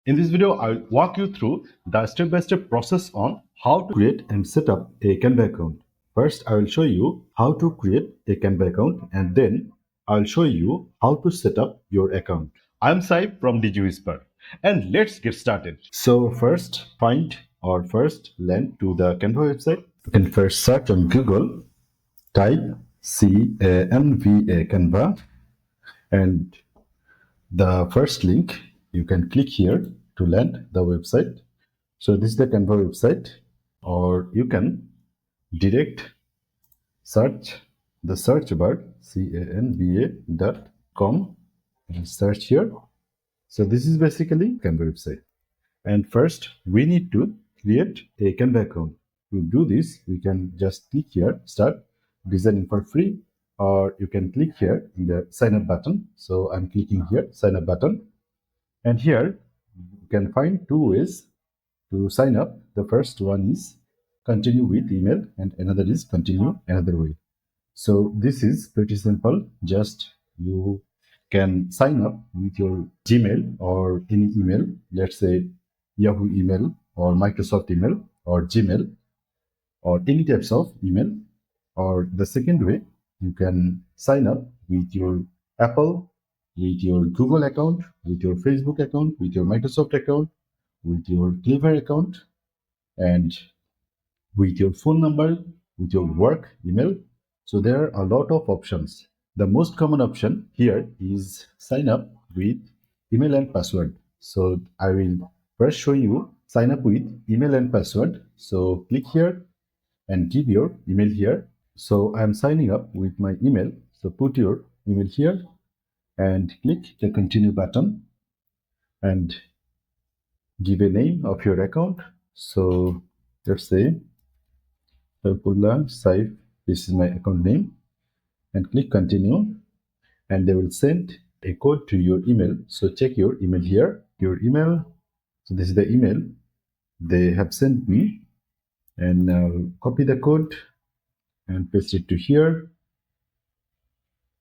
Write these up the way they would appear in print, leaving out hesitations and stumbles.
In this video, I'll walk you through the step-by-step process on how to create and set up a Canva account. First, I will show you how to create a Canva account, and then I'll show you how to set up your account. I'm Saib from DigiWhisper, and let's get started. So first, land to the Canva website. You can first search on Google, type Canva, Canva, and the first link you can click here to land the website. So this is the Canva website, or you can direct search the search bar canva.com and search here. So this is basically Canva website. And first we need to create a Canva account. To do this, we can just click here, start designing for free, or you can click here in the sign up button. So I'm clicking here, sign up button. And here you can find two ways to sign up. The first one is continue with email, and another is continue another way. So this is pretty simple. Just you can sign up with your Gmail or any email, let's say Yahoo email or Microsoft email or Gmail or any types of email. Or the second way, you can sign up with your Apple, with your Google account, with your Facebook account, with your Microsoft account, with your Clever account, and with your phone number, with your work email. So there are a lot of options. The most common option here is sign up with email and password. So I will first show you sign up with email and password. So click here and give your email here. So I'm signing up with my email. So put your email here and click the continue button and give a name of your account. So let's say Saifullah Saif, this is my account name, and click continue, and they will send a code to your email. So check your email here, your email. So this is the email they have sent me, and now copy the code and paste it to here.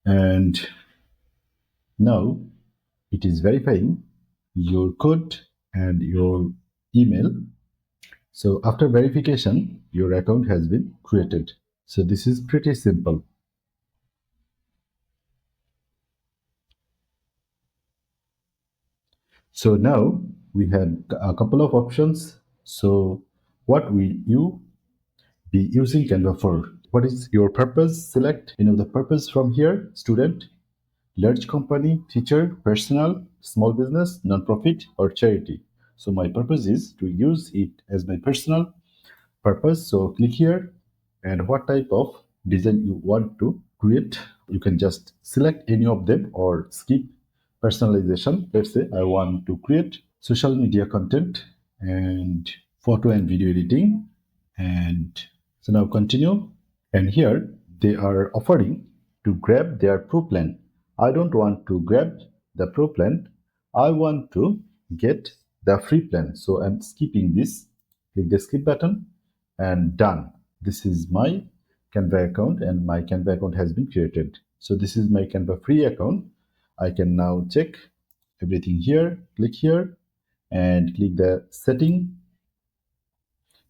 And now it is verifying your code and your email. So after verification, your account has been created. So this is pretty simple. So now we have a couple of options. So what will you be using Canva for? What is your purpose? Select the purpose from here: student, large company, teacher, personal, small business, non-profit, or charity. So my purpose is to use it as my personal purpose. So click here, and what type of design you want to create, you can just select any of them or skip personalization. Let's say I want to create social media content and photo and video editing, and so now continue. And here they are offering to grab their pro plan. I don't want to grab the pro plan, I want to get the free plan. So I'm skipping this. Click the skip button and done. This is my Canva account, and my Canva account has been created. So this is my Canva free account. I can now check everything here. Click here and click the setting.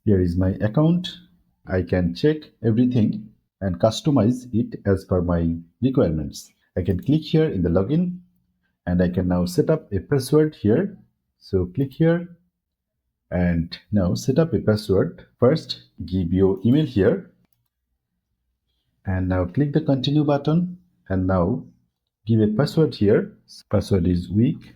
Here is my account. I can check everything and customize it as per my requirements. I can click here in the login, and I can now set up a password here. So click here and now set up a password. First, give your email here, and now click the continue button, and now give a password here. Password is weak.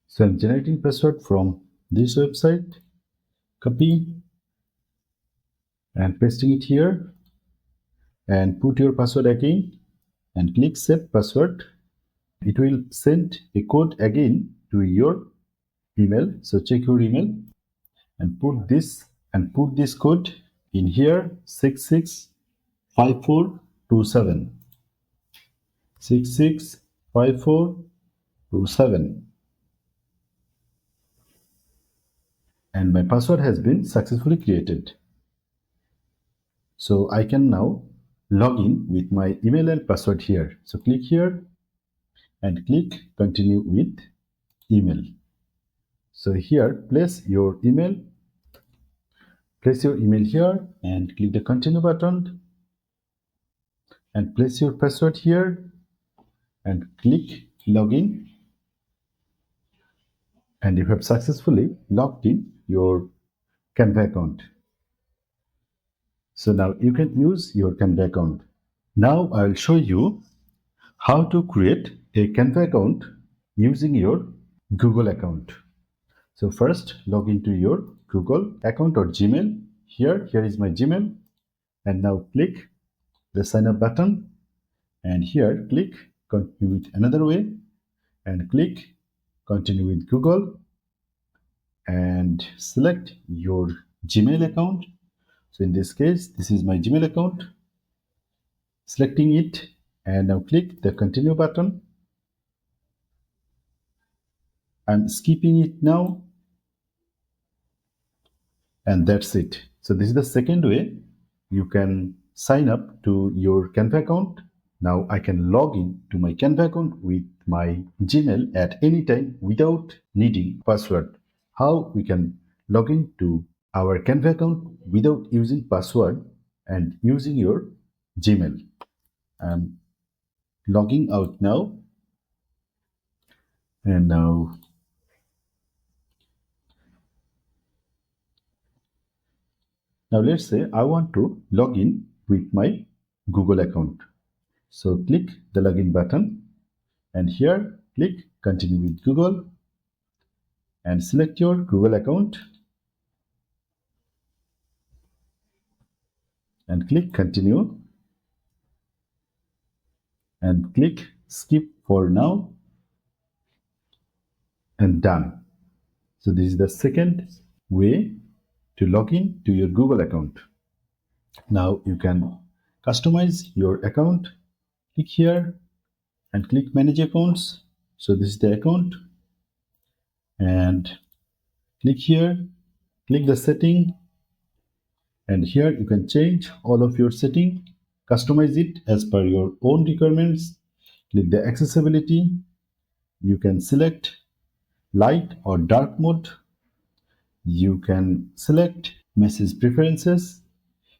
So I'm generating password from this website. Copy and pasting it here, and put your password again and click save password. It will send a code again to your email. So check your email and put this code in here: 665427 665427, and my password has been successfully created. So I can now log in with my email and password here. So click here and click continue with email. So here place your email here and click the continue button and place your password here and click login, and you have successfully logged in your Canva account. So now you can use your Canva account. Now I will show you how to create a Canva account using your Google account. So first log into your Google account or Gmail. Here is my Gmail, and now click the sign up button, and here click continue with another way and click continue with Google and select your Gmail account. So in this case, this is my Gmail account. Selecting it and now click the continue button. I'm skipping it now, and that's it. So this is the second way you can sign up to your Canva account. Now I can log in to my Canva account with my Gmail at any time without needing password. How we can log in to our Canva account without using password and using your Gmail. I'm logging out now, and now let's say I want to log in with my Google account. So click the login button and here click continue with Google and select your Google account and click continue and click skip for now and done. So this is the second way to log in to your Google account. Now you can customize your account. Click here and click manage accounts. So this is the account, and click here, click the setting, and here you can change all of your setting, customize it as per your own requirements. Click the accessibility. You can select light or dark mode. You can select message preferences.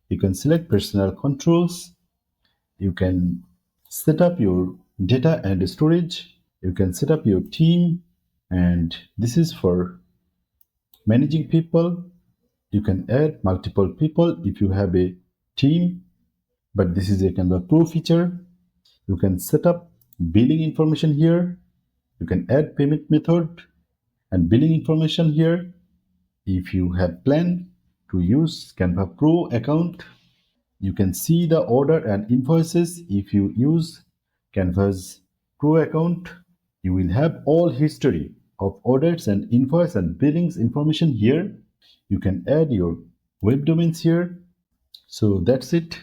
You can select personal controls. You can set up your data and storage. You can set up your team, and this is for managing people. You can add multiple people if you have a team, but this is a kind of pro feature. You can set up billing information here. You can add payment method and billing information here. If you have planned to use Canva Pro account, you can see the order and invoices. If you use Canva's Pro account, you will have all history of orders and invoice and billings information here. You can add your web domains here. So that's it.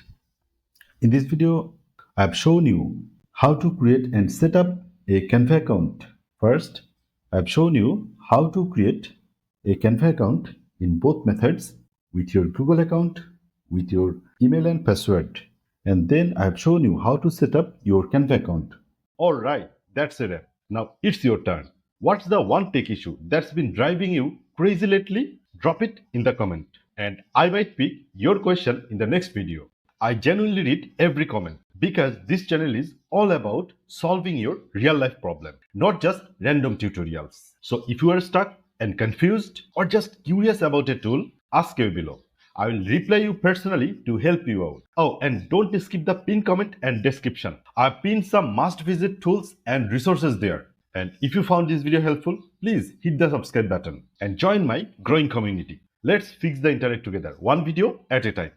In this video, I've shown you how to create and set up a Canva account. First, I've shown you how to create a Canva account in both methods, with your Google account, with your email and password. And then I've shown you how to set up your Canva account. Alright, that's a wrap. Now it's your turn. What's the one tech issue that's been driving you crazy lately? Drop it in the comment, and I might pick your question in the next video. I genuinely read every comment because this channel is all about solving your real life problem, not just random tutorials. So if you are stuck and confused or just curious about a tool, ask me below. I will reply you personally to help you out. Oh, and don't skip the pinned comment and description. I've pinned some must visit tools and resources there. And if you found this video helpful, please hit the subscribe button and join my growing community. Let's fix the internet together, one video at a time.